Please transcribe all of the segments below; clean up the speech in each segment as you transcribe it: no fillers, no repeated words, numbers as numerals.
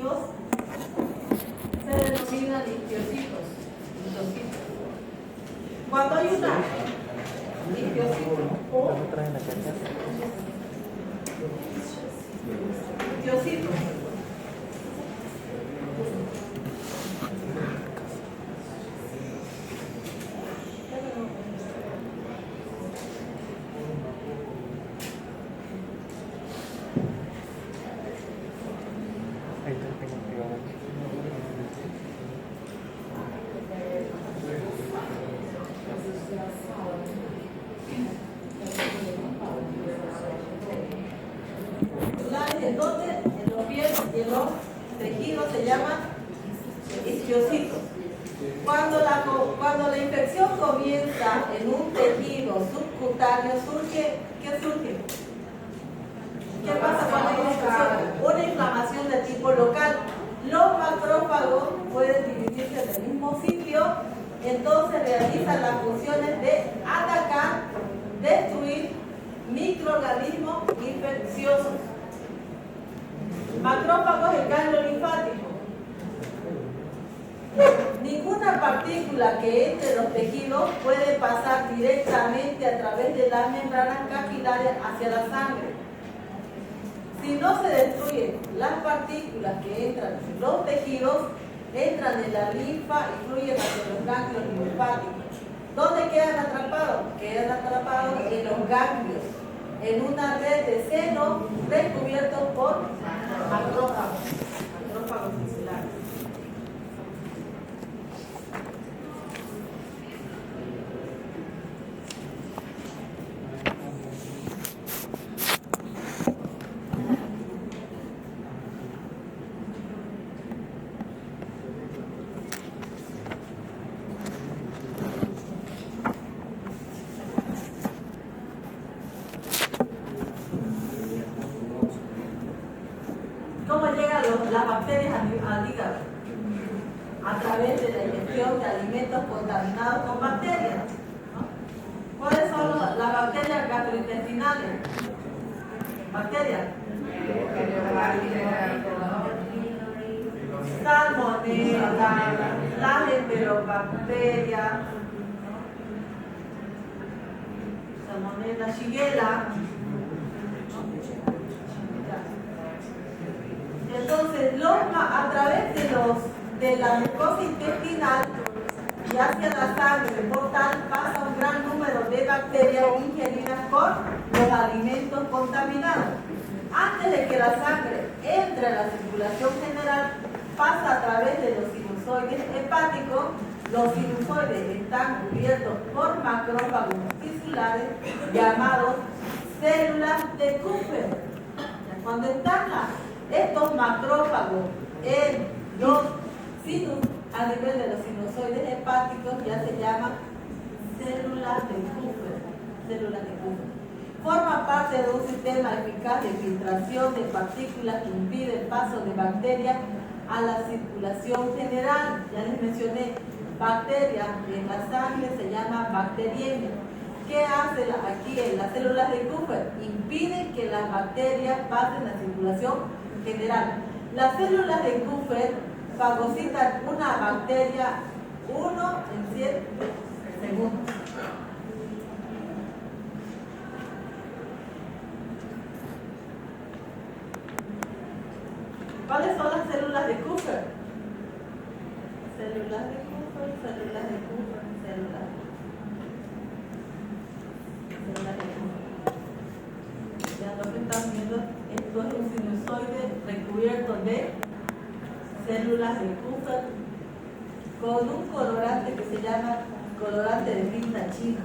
tejidos se denominan isquiocitos. Cuando hay una isquiocito o isquiocito, entonces en los pies y en los tejidos se llaman isquiocitos. Cuando la infección comienza en un tejido subcutáneo, ¿qué surge? ¿Qué pasa cuando hay una infección? Una inflamación de tipo local. Los macrófagos pueden dividirse en el mismo sitio, entonces realizan las funciones de atacar, destruir microorganismos infecciosos. Macrófagos del ganglio linfático. Ninguna partícula que entre en los tejidos puede pasar directamente a través de las membranas capilares hacia la sangre. Si no se destruyen las partículas que entran en los tejidos, entran en la linfa y fluyen hacia los ganglios linfáticos. ¿Dónde quedan atrapados? Quedan atrapados en los ganglios, en una red de senos recubiertos por macrófagos tisulares. ¿Cómo llegan las bacterias al hígado? A través de la ingestión de alimentos contaminados con bacterias, ¿no? ¿Cuáles son las bacterias gastrointestinales? Bacterias. Salmonella, las enterobacterias, Salmonella, Shigella. Entonces, a través de la mucosa intestinal y hacia la sangre portal pasa un gran número de bacterias ingeridas por los alimentos contaminados. Antes de que la sangre entre a la circulación general, pasa a través de los sinusoides hepáticos. Los sinusoides están cubiertos por macrófagos tisulares llamados células de Kupffer. Cuando están estos macrófagos en los sinus, a nivel de los sinusoides hepáticos, ya se llaman células de Kupffer. Forma parte de un sistema eficaz de filtración de partículas que impide el paso de bacterias a la circulación general. Ya les mencioné, bacterias en la sangre se llama bacteriemia. ¿Qué hace aquí en las células de Kupffer? Impiden que las bacterias pasen a la circulación general. Las células de Kupffer fagocitan una bacteria 1 en 100 segundos. ¿Cuáles son las células de Kupffer? Células de Kupffer, células de Kupffer, células de Kupffer. Ya lo que están viendo, esto es un sinusoide recubierto de células de Kupffer con un colorante que se llama colorante de tinta china.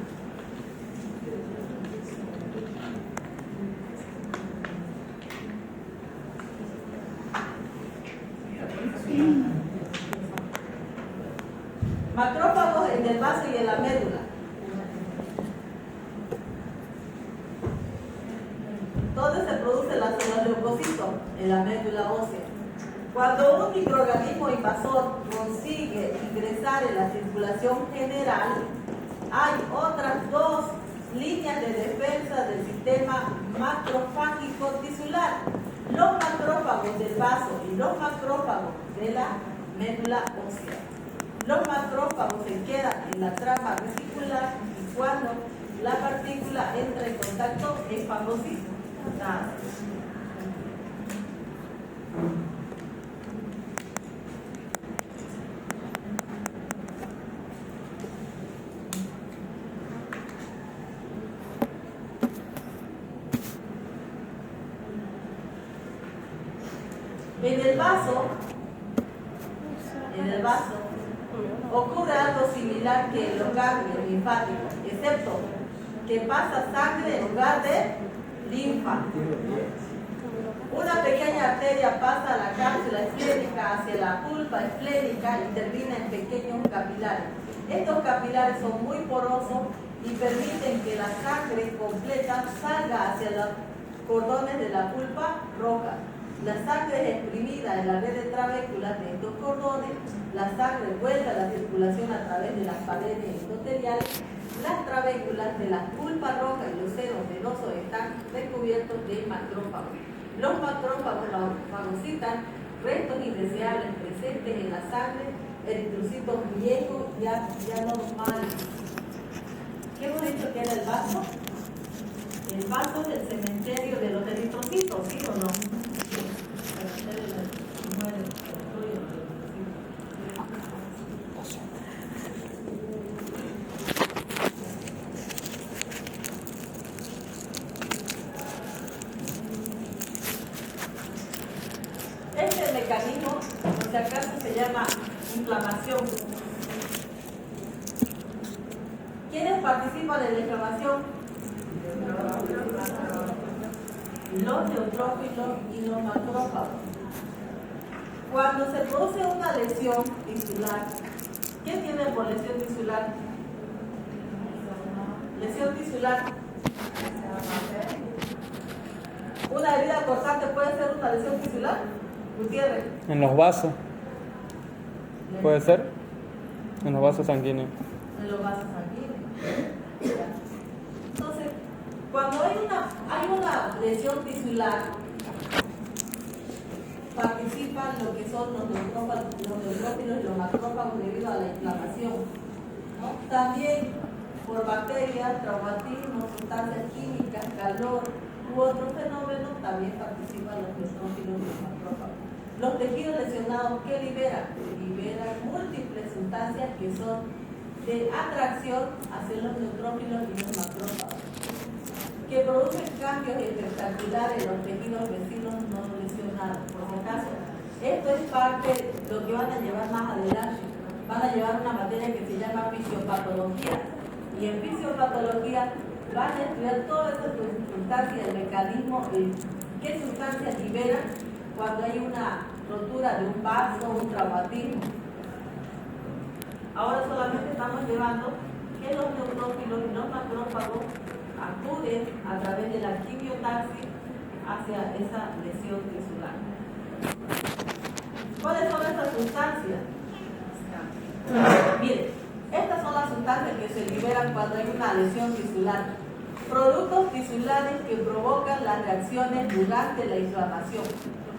Macrófagos en el vaso y en la médula. ¿Dónde se produce la célula leucocito? En la médula ósea. Cuando un microorganismo invasor consigue ingresar en la circulación general, hay otras dos líneas de defensa del sistema macrofágico tisular. Los macrófagos del vaso y los macrófagos de la médula ósea. Los macrófagos se quedan en la trama reticular y cuando la partícula entra en contacto es fagocitada. En el vaso ocurre algo similar que en los ganglios linfáticos, excepto que pasa sangre en lugar de linfa. Una pequeña arteria pasa a la cápsula esflénica hacia la pulpa esflénica y termina en pequeños capilares. Estos capilares son muy porosos y permiten que la sangre completa salga hacia los cordones de la pulpa roja. La sangre es exprimida en la red de trabéculas de estos cordones, la sangre vuelve a la circulación a través de las paredes endoteliales, las trabéculas de la pulpa roja y los senos venosos están recubiertos de macrófagos. Los macrófagos fagocitan restos indeseables presentes en la sangre, eritrocitos viejos ya normales. ¿Qué hemos dicho que era el vaso? El vaso es el cementerio de los eritrocitos, ¿sí o no? Este mecanismo, por si acaso, se llama inflamación. ¿Quiénes participan en la inflamación? Los neutrófilos y los macrófagos. Cuando se produce una lesión tisular, ¿qué tiene por lesión tisular? Lesión tisular. ¿Una herida cortante puede ser una lesión tisular? Gutiérrez. En los vasos. ¿Puede ser? En los vasos sanguíneos. En los vasos sanguíneos. Entonces, cuando hay una lesión tisular, participan lo que son los neutrófilos y los macrófagos debido a la inflamación, ¿no? También por bacterias, traumatismo, sustancias químicas, calor u otros fenómenos también participan los neutrófilos y los macrófagos. Los tejidos lesionados, ¿qué liberan? Liberan múltiples sustancias que son de atracción hacia los neutrófilos y los macrófagos, que producen cambios espectaculares en los tejidos vecinos no lesionados. Por si acaso, esto es parte de lo que van a llevar más adelante. Van a llevar una materia que se llama fisiopatología. Y en fisiopatología van a estudiar todas esas sustancias, el mecanismo, qué sustancias liberan cuando hay una rotura de un vaso, un traumatismo. Ahora solamente estamos llevando que los neutrófilos y los macrófagos acuden a través de la quimiotaxis hacia esa lesión tisular. ¿Cuáles son estas sustancias? Miren, estas son las sustancias que se liberan cuando hay una lesión tisular. Productos tisulares que provocan las reacciones durante la inflamación.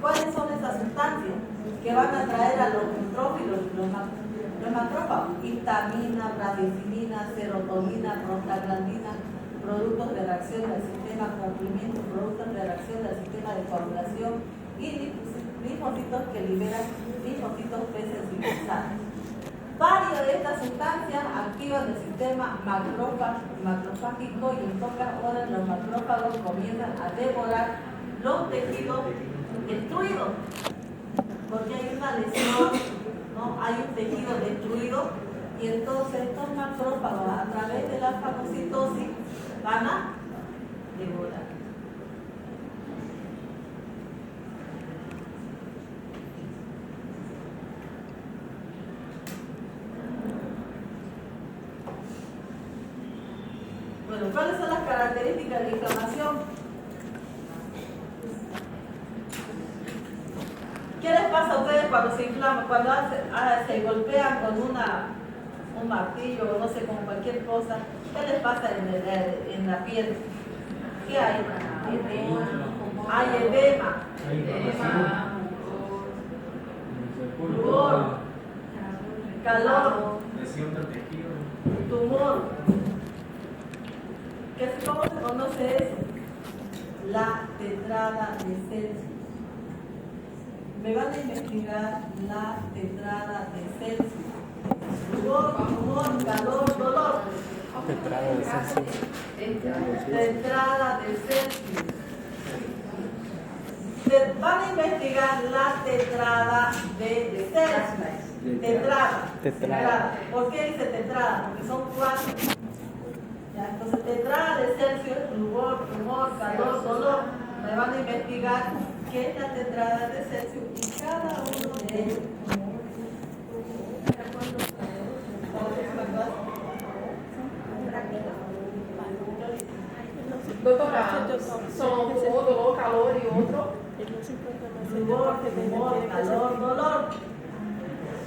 ¿Cuáles son esas sustancias que van a traer a los neutrófilos y los macrófagos? Histamina, bradicina, serotonina, prostaglandina, productos de reacción del sistema de cumplimiento, productos de reacción del sistema de coagulación y linfocitos que liberan linfocitos presensibilizados. Varias de estas sustancias activan el sistema macrofágico y en pocas horas los macrófagos comienzan a devorar los tejidos destruidos, porque hay una lesión, ¿no? Hay un tejido destruido y entonces estos macrófagos a través de la fagocitosis van a devorar. Bueno, ¿cuáles son las características de la inflamación? ¿Qué les pasa a ustedes cuando se inflaman, cuando se golpean con un martillo o no sé, con cualquier cosa? ¿Qué les pasa en la piel? ¿Qué hay? hay edema, rubor, calor, lesión del tejido. tumor. ¿Cómo se conoce eso? La tetrada de Celsius. Me van a investigar la tetrada de Celsius. Rubor, tumor, calor, dolor. Tetrada de Celsius. Tetrada de Celsius. Van a investigar la tetrada de Celsius. Tetrada. ¿Por qué dice tetrada? Porque son 4. Ya, entonces, tetrada de Celsius, rubor, tumor, calor, dolor. Me van a investigar qué es la tetrada de Celsius y cada uno de ellos. Doctora, son rubor, dolor, calor y otro. Rubor, tumor, calor, dolor.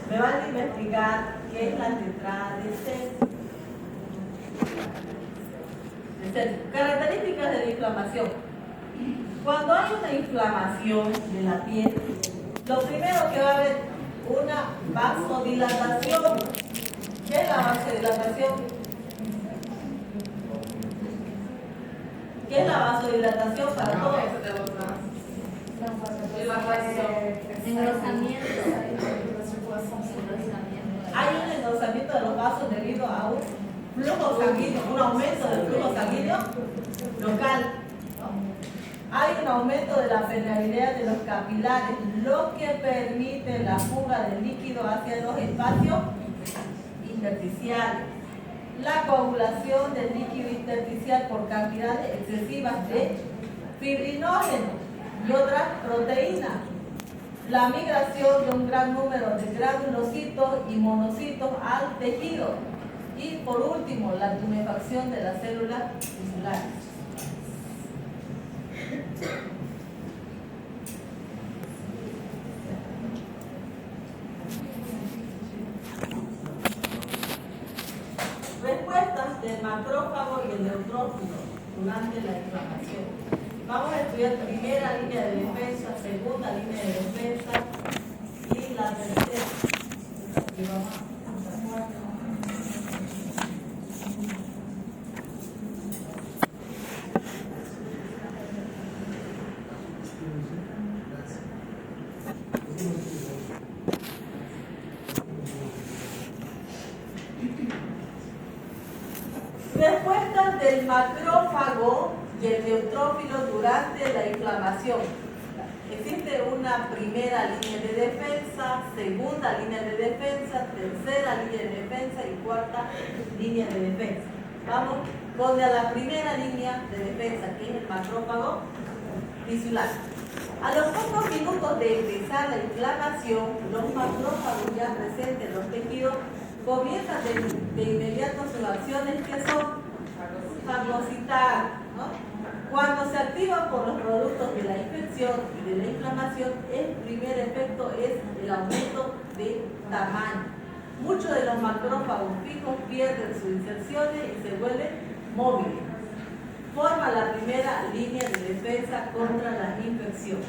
Me van a investigar qué es la tetrada de Celsius. Características de la inflamación. Cuando hay una inflamación de la piel, lo primero que va a haber una vasodilatación. ¿Qué es la vasodilatación? ¿Qué es la vasodilatación para todos? Engrosamiento. Hay un engrosamiento de los vasos debido a un flujo sanguíneo, un aumento del flujo sanguíneo local. Hay un aumento de la permeabilidad de los capilares, lo que permite la fuga del líquido hacia los espacios intersticiales. La coagulación del líquido intersticial por cantidades excesivas de fibrinógenos y otras proteínas. La migración de un gran número de granulocitos y monocitos al tejido. Y por último, la tumefacción de las células tisulares. Respuestas del macrófago y el neutrófilo durante la inflamación. Vamos a estudiar primera línea de defensa, segunda línea de defensa y la tercera. Y vamos a respuestas del macrófago y el neutrófilo durante la inflamación. Existe una primera línea de defensa, segunda línea de defensa, tercera línea de defensa y cuarta línea de defensa. Vamos con la primera línea de defensa, que es el macrófago tisular. A los pocos minutos de empezar la inflamación, los macrófagos ya presentes en los tejidos comienzan de inmediato sus acciones, que son fagocitar, ¿no? Cuando se activan por los productos de la infección y de la inflamación, el primer efecto es el aumento de tamaño. Muchos de los macrófagos fijos pierden sus inserciones y se vuelven móviles. Forma la primera línea de defensa contra la infección.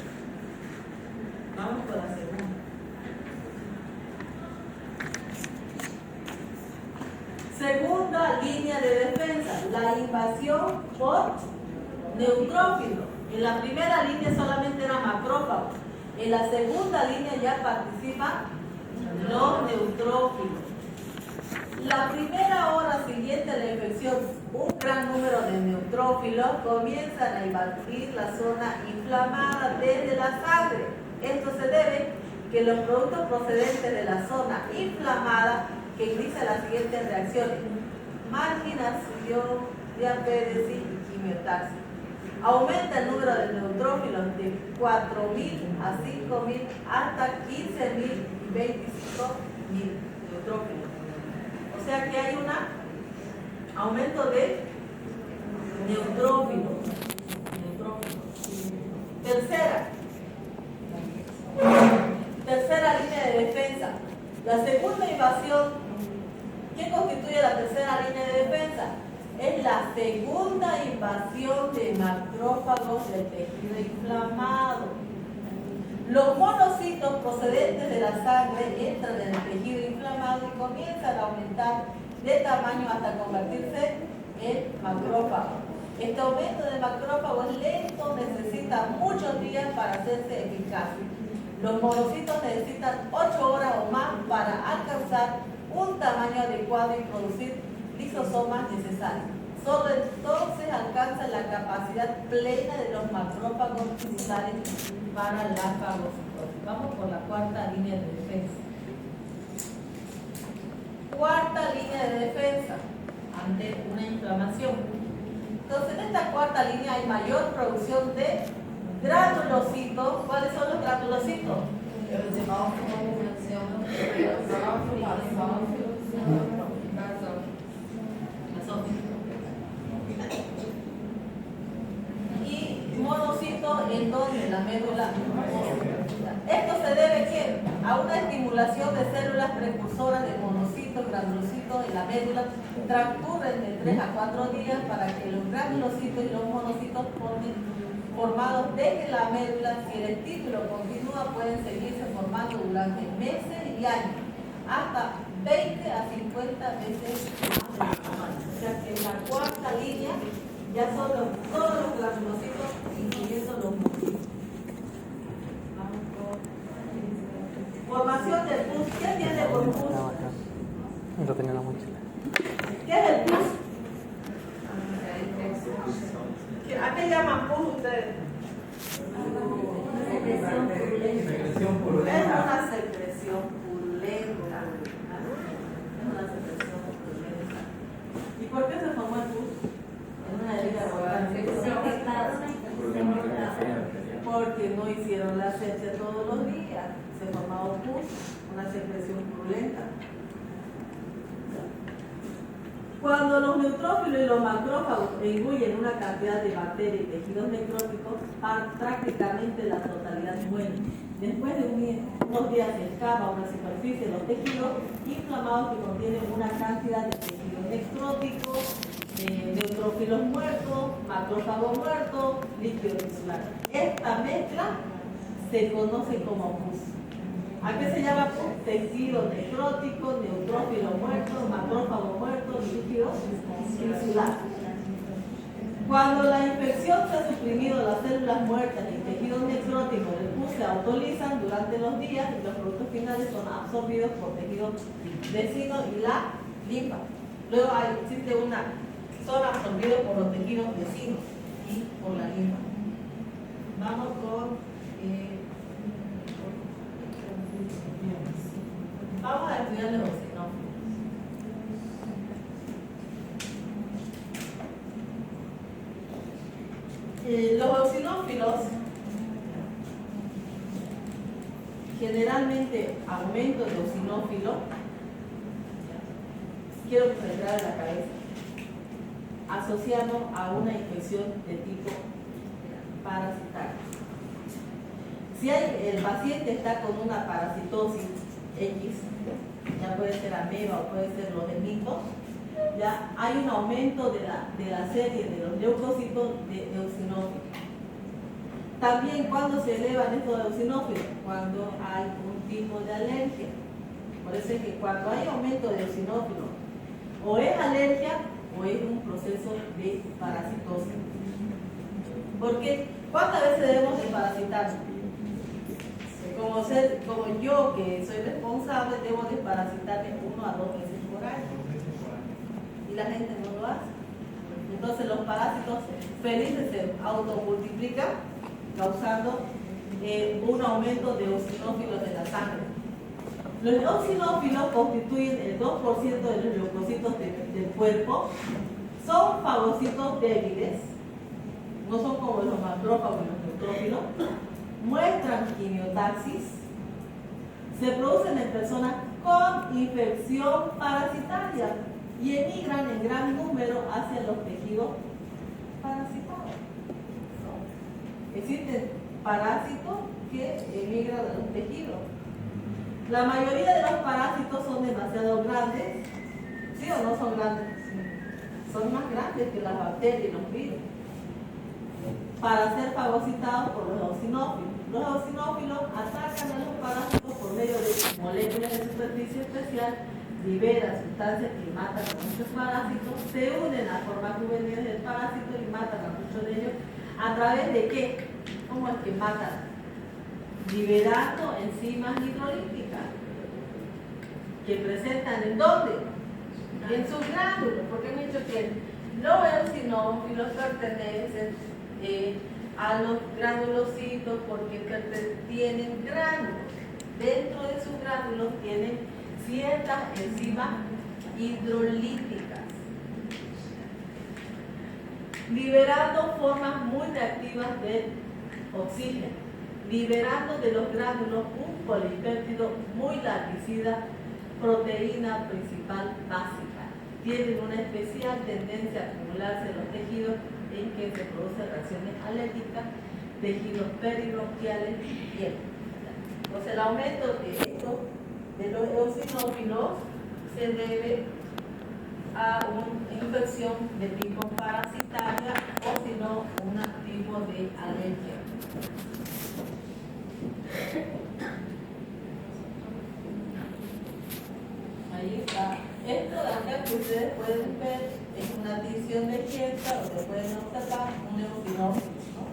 Vamos con la segunda. Segunda línea de defensa, la invasión por neutrófilos. En la primera línea solamente era macrófagos. En la segunda línea ya participan los neutrófilos. La primera hora siguiente a la infección, un gran número de neutrófilos comienzan a invadir la zona inflamada desde la sangre. Esto se debe que los productos procedentes de la zona inflamada que inicia las siguientes reacciones: marginación, diapéresis y quimiotaxis. Aumenta el número de neutrófilos de 4.000 a 5.000 hasta 15.000 y 25.000 neutrófilos. O sea que hay un aumento de neutrófilos. Tercera línea de defensa. La segunda invasión. ¿Qué constituye la tercera línea de defensa? Es la segunda invasión de macrófagos del tejido inflamado. Los monocitos procedentes de la sangre entran en el tejido inflamado y comienzan a aumentar de tamaño hasta convertirse en macrófagos. Este aumento de macrófagos es lento, necesita muchos días para hacerse eficaz. Los monocitos necesitan 8 horas o más para alcanzar un tamaño adecuado y producir lisosomas necesarios. Solo entonces alcanzan la capacidad plena de los macrófagos necesarios para la fagocitosis. Vamos por la cuarta línea de defensa. Cuarta línea de defensa ante una inflamación. Entonces, en esta cuarta línea hay mayor producción de granulocitos. ¿Cuáles son los granulocitos? Y monocitos en donde la médula. Esto se debe ¿qué? A una estimulación de células precursoras de monocitos, granulocitos en la médula. Transcurren de 3 a 4 días para que los granulocitos y los monocitos formados desde la médula, si el estímulo continúa, pueden seguirse formando durante meses y años, hasta 20 a 50 veces más. O sea que en la cuarta línea ya son todos los granulocitos, incluyendo los monocitos. Formación del pus. ¿Qué tiene por pus? No tenía la mochila. ¿Qué es el pus? ¿A qué llaman pus ustedes? Secreción purulenta. Es una secreción purulenta. Es una secreción purulenta. ¿Y por qué se formó el pus? En una herida porque no hicieron la asepsia todos los días. Se formaba un pus, una secreción purulenta. Cuando los neutrófilos y los macrófagos engullen una cantidad de bacterias y tejidos necróticos, prácticamente la totalidad muere. Después de unos días se escapa a una superficie de los tejidos inflamados que contienen una cantidad de tejidos necróticos, neutrófilos muertos, macrófagos muertos, líquido tisular. Esta mezcla se conoce como pus. ¿A qué se llama pus? Tejido necrótico, neutrófilo muerto, macrófago muerto, líquido tisular. Cuando la infección se ha suprimido, las células muertas y tejidos necróticos del pus se autolizan durante los días y los productos finales son absorbidos por tejidos vecinos y la linfa. Luego son absorbidos por los tejidos vecinos y por la linfa. Vamos vamos a estudiar los eosinófilos. Los eosinófilos generalmente aumento de eosinófilo. Quiero concentrar en la cabeza, asociado a una infección de tipo parasitario. Si el paciente está con una parasitosis X, ya puede ser ameba o puede ser los hemitos, ya hay un aumento de la serie de los leucocitos de eosinófilos. También cuando se elevan estos eosinófilos, cuando hay un tipo de alergia. Por eso es que cuando hay aumento de eosinófilos, o es alergia o es un proceso de parasitosis. Porque ¿cuántas veces debemos de parasitar? Como yo, que soy responsable, debo desparasitarme 1 a 2 veces por año. Y la gente no lo hace. Entonces los parásitos felices se automultiplican, causando un aumento de eosinófilos en la sangre. Los eosinófilos constituyen el 2% de los leucocitos del cuerpo. Son fagocitos débiles, no son como los macrófagos y los neutrófilos. Muestran quimiotaxis, se producen en personas con infección parasitaria y emigran en gran número hacia los tejidos parasitados. Existen parásitos que emigran a los tejidos. La mayoría de los parásitos son demasiado grandes, ¿sí o no son grandes? son más grandes que las bacterias y los virus, para ser fagocitados por los eosinófilos. Los eosinófilos atacan a los parásitos por medio de moléculas de superficie especial, liberan sustancias que matan a muchos parásitos, se unen a formas juveniles del parásito y matan a muchos de ellos. ¿A través de qué? ¿Cómo es que matan? Liberando enzimas hidrolíticas que presentan ¿en dónde? En sus gránulos, porque han dicho que los eosinófilos pertenecen a los granulocitos porque tienen gránulos. Dentro de sus gránulos tienen ciertas enzimas hidrolíticas, liberando formas muy reactivas de oxígeno, liberando de los gránulos un polipéptido muy largicida, proteína principal básica. Tienen una especial tendencia a acumularse en los tejidos en que se producen reacciones alérgicas, tejidos peribronquiales y el. Entonces el aumento de los eosinófilos se debe a una infección de tipo parasitaria o si no un tipo de alergia. Ahí está. Esto de acá que ustedes pueden ver es una adición de pieza donde pueden observar un eosinófilo, ¿no?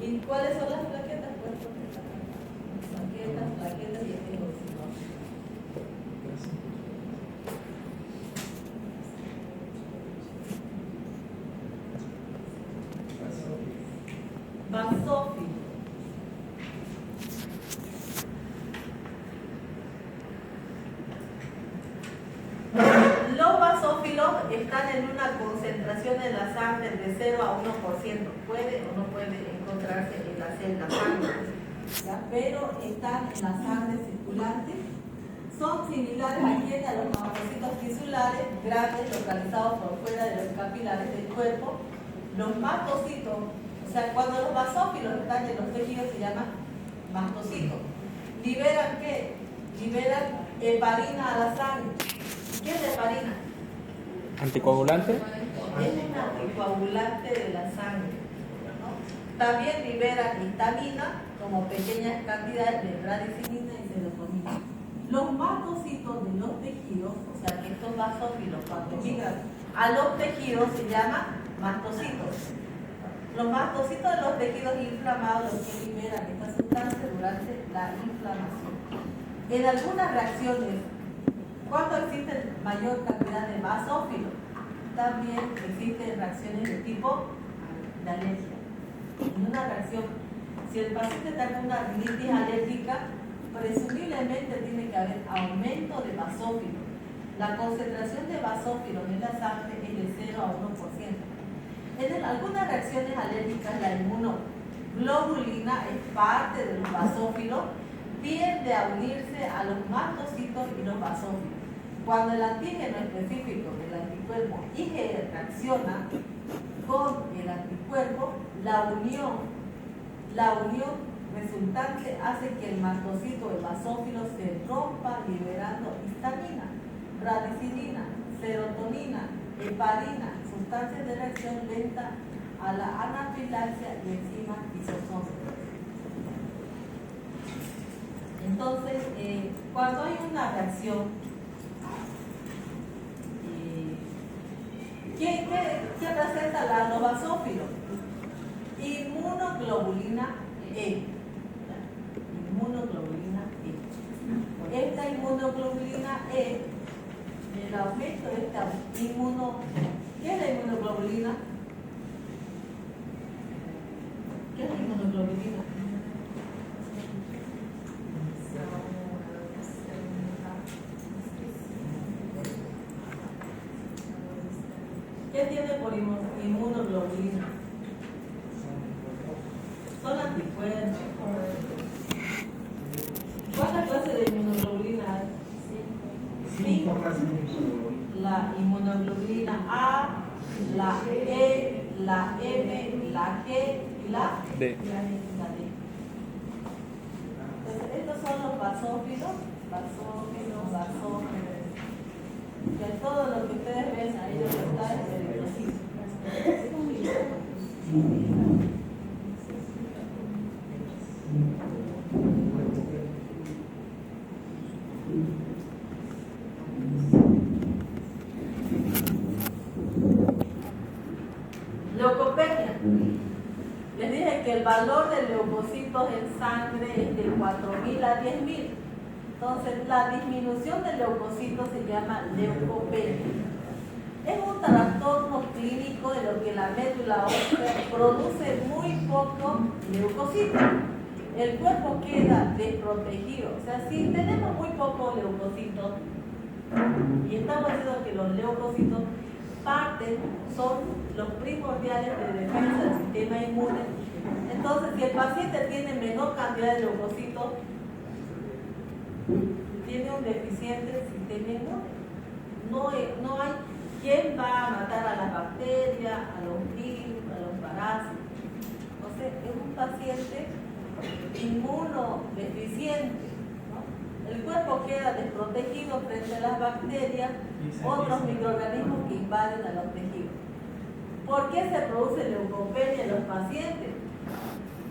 ¿Y cuáles son las plaquetas? Plaquetas y este eosinófilo. Basófilo. Los basófilos están en una concentración en la sangre de 0 a 1%. Puede o no puede encontrarse en la sangre, ¿ya? Pero están en la sangre circulante. Son similares a los mastocitos tisulares, grandes, localizados por fuera de los capilares del cuerpo. Los mastocitos, o sea, cuando los basófilos están en los tejidos se llaman mastocitos. ¿Liberan qué? Liberan heparina a la sangre. ¿Qué es la heparina? ¿Anticoagulante? Es un anticoagulante de la sangre, ¿no? También libera histamina como pequeñas cantidades de radicinina y serotonina. Los mastocitos de los tejidos, o sea que estos basófilos cuando migran a los tejidos se llaman mastocitos. Los mastocitos de los tejidos inflamados los que liberan esta sustancia durante la inflamación. En algunas reacciones, ¿cuándo existe mayor cantidad de basófilos? También existen reacciones de tipo de alergia. En una reacción, si el paciente está con una rinitis alérgica, presumiblemente tiene que haber aumento de basófilos. La concentración de basófilos en la sangre es de 0 a 1%. En algunas reacciones alérgicas, la inmunoglobulina es parte de los basófilos, tiende a unirse a los mastocitos y los basófilos. Cuando el antígeno específico del anticuerpo IgE reacciona con el anticuerpo, la unión resultante hace que el mastocito o el basófilo se rompa liberando histamina, radicinina, serotonina, heparina, sustancias de reacción lenta a la anafilaxia y enzimas lisosómicas. Entonces, cuando hay una reacción, ¿qué representa los basófilos? Inmunoglobulina E. Inmunoglobulina E. Esta inmunoglobulina E, el aumento de esta ¿qué es la inmunoglobulina? ¿Qué es la inmunoglobulina? ¿Qué tiene por inmunoglobulina? Son anticuerpos. ¿Cuántas clases de inmunoglobulina hay? 5. La inmunoglobulina A, la E, la M, la G y la D. Entonces, estos son los basófilos. todo lo que ustedes ven ahí donde está es eritrocito. Leucopenia. Les dije que el valor de leucocitos en sangre es de 4.000 a 10.000. Entonces, la disminución de leucocitos se llama leucopenia. Es un trastorno clínico de lo que la médula ósea produce muy poco leucocitos. El cuerpo queda desprotegido. O sea, si tenemos muy pocos leucocitos y estamos diciendo que los leucocitos son los primordiales de defensa del sistema inmune. Entonces, si el paciente tiene menor cantidad de leucocitos, tiene un deficiente sistema inmune. No hay quien va a matar a las bacterias, a los virus, a los parásitos. Entonces, es un paciente inmunodeficiente. El cuerpo queda desprotegido frente a las bacterias, otros microorganismos que invaden a los tejidos. ¿Por qué se produce leucopenia en los pacientes?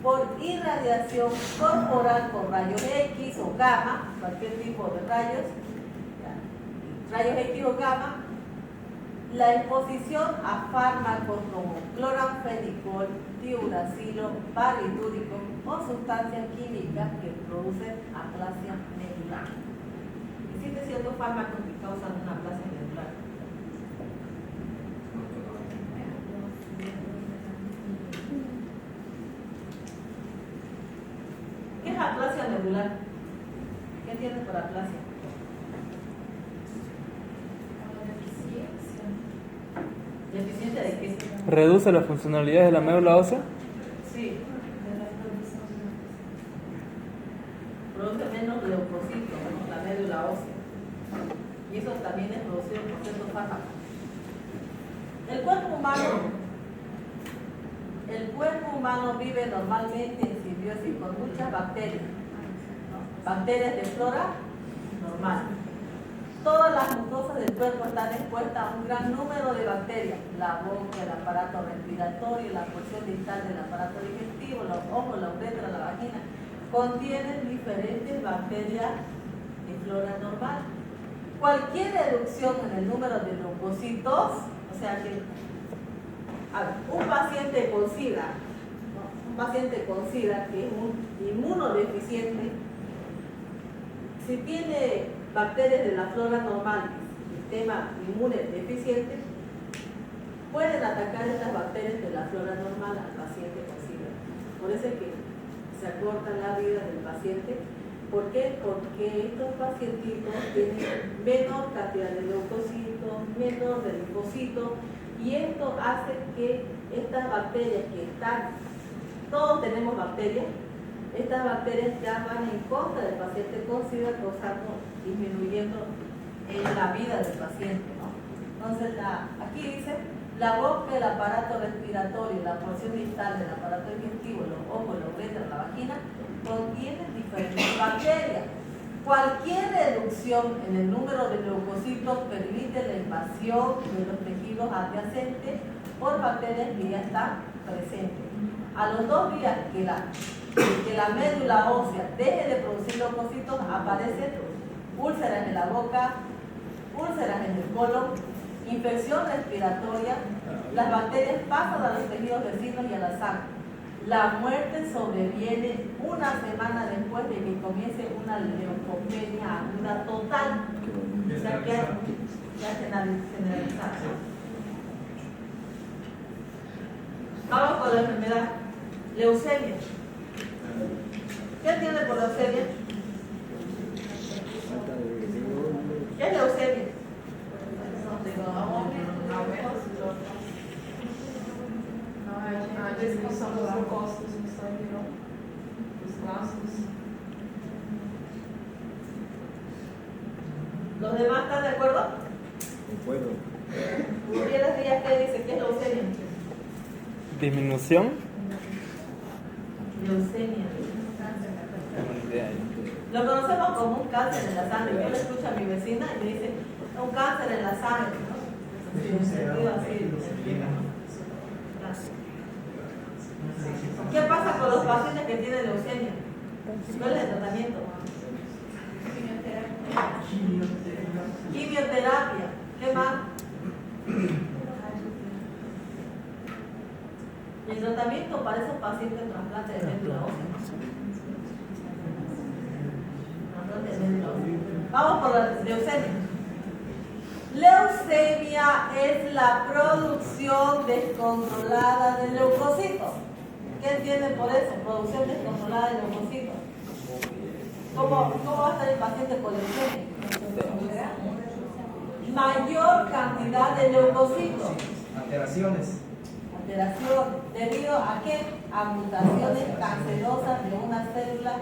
Por irradiación corporal por rayos X o gamma, cualquier tipo de rayos X o gamma, la exposición a fármacos como cloranfenicol, diuracilo, barbitúrico o sustancias químicas que producen aplasia medular. Existen ciertos fármacos que causan una aplasia medular. ¿Qué es aplasia medular? ¿Qué entiendes por aplasia? ¿Deficiencia de qué? ¿Reduce la funcionalidad de la médula ósea? Sí. Produce menos leucocitos, ¿no? La médula ósea. Y eso también es producido por ciertos fármacos. El cuerpo humano vive normalmente en simbiosis con muchas bacterias, ¿no? Bacterias de flora normal. Todas las mucosas del cuerpo están expuestas a un gran número de bacterias. La boca, el aparato respiratorio, la porción distal del aparato digestivo, los ojos, la uretra, la vagina, contienen diferentes bacterias de flora normal. Cualquier reducción en el número de leucocitos, o sea que un paciente con SIDA, ¿no? Un paciente con SIDA que es un inmunodeficiente, si tiene bacterias de la flora normal, sistema inmune deficiente, pueden atacar estas bacterias de la flora normal al paciente con SIDA. Por eso es que se acorta la vida del paciente. ¿Por qué? Porque estos pacientitos tienen menor cantidad de leucocitos, menor de linfocitos, y esto hace que estas bacterias que están, todos tenemos bacterias, estas bacterias ya van en contra del paciente con SIDA, disminuyendo la vida del paciente, ¿no? Entonces, aquí dice, la boca, el aparato respiratorio, la porción distal del aparato digestivo, los ojos, la uretra, la vagina, contienen diferentes bacterias. Cualquier reducción en el número de leucocitos permite la invasión de los tejidos adyacentes por bacterias que ya están presentes. A los 2 días que la médula ósea deje de producir leucocitos, aparecen úlceras en la boca, úlceras en el colon, infección respiratoria, las bacterias pasan a los tejidos vecinos y a la sangre. La muerte sobreviene una semana después de que comience una leucopenia aguda total. O sea que ya generalizada. Vamos con la enfermedad. Leucemia. ¿Qué entiende por leucemia? ¿Qué es leucemia? A descrição dos leucócitos no sangue, não? Os laços. ¿Los demás están de acuerdo? Concuerdo. Gutiérrez Díaz, ¿qué dice? ¿Qué es leucemia? ¿Disminución? Leucemia. Lo conocemos como un cáncer en la sangre. Yo le escucho a mi vecina y me dice, un cáncer en la sangre, ¿no? Sí, en el sentido así. ¿Qué pasa con los pacientes que tienen leucemia? ¿Cuál es el tratamiento? Quimioterapia. ¿Qué más? El tratamiento para esos pacientes de trasplante de médula ósea. Trasplante de médula ósea. Vamos por la leucemia. Leucemia es la producción descontrolada de leucocitos. ¿Qué entienden por eso? Producción descontrolada de leucocitos. ¿Cómo va a estar el paciente con leucemia? Mayor cantidad de leucocitos. Alteraciones. Alteración, ¿debido a qué? A mutaciones cancerosas de una célula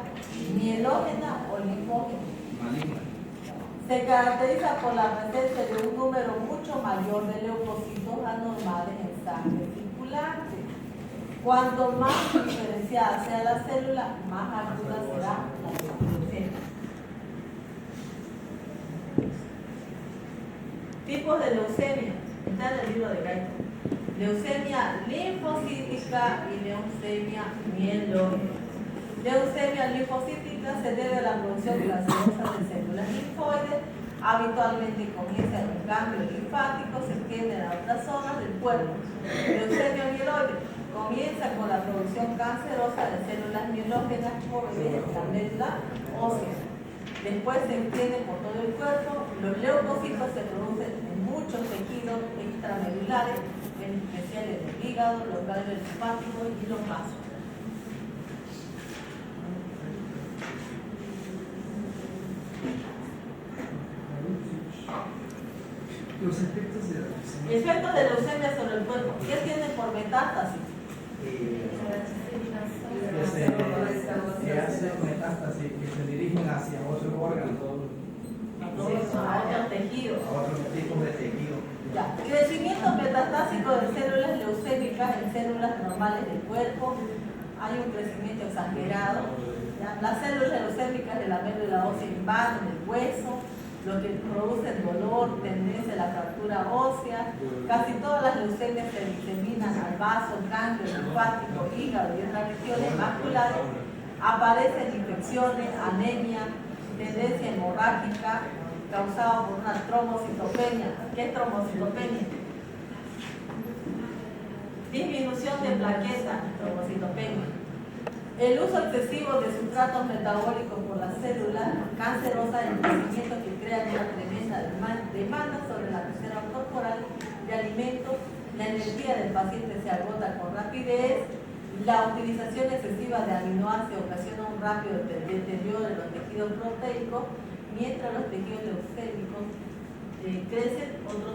mielógena o linfógena. Maligna. Se caracteriza por la presencia de un número mucho mayor de leucocitos anormales en sangre circulante. Cuanto más diferenciada sea la célula, más aguda será la leucemia. Tipos de leucemia. Está en el libro de Gaito. Leucemia linfocítica y leucemia mielógena. Leucemia linfocítica se debe a la producción cancerosa de células linfoides. Habitualmente comienza en un cambio linfático, se extiende a otras zonas del cuerpo. Leucemia mieloide comienza con la producción cancerosa de células mielógenas jóvenes en la médula ósea. Después se extiende por todo el cuerpo. Los leucocitos se producen en muchos tejidos extramedulares, en especial en el hígado, los ganglios linfáticos y los vasos. Los efectos de la leucemia. Efectos de leucemia sobre el cuerpo. ¿Qué tiene por metástasis? Que hace metástasis, que se dirigen hacia otros órganos, A otros tejidos. a otros tipos de tejido. Ya. Crecimiento metastásico de células leucémicas en células normales del cuerpo. Hay un crecimiento exagerado. ¿Ya? Las células leucémicas de la médula ósea invaden el hueso, lo que produce dolor, tendencia a la fractura ósea. Casi todas las leucemias se diseminan al vaso, ganglio linfático, hígado y otras regiones vasculares. Aparecen infecciones, anemia, tendencia hemorrágica causada por una trombocitopenia. ¿Qué es trombocitopenia? Disminución de plaquetas, trombocitopenia. El uso excesivo de sustratos metabólicos por las células cancerosas en crecimiento que crean una tremenda demanda sobre la reserva corporal de alimentos. La energía del paciente se agota con rapidez. La utilización excesiva de aminoácidos ocasiona un rápido deterioro de los tejidos proteicos, mientras los tejidos leucémicos crecen. Otro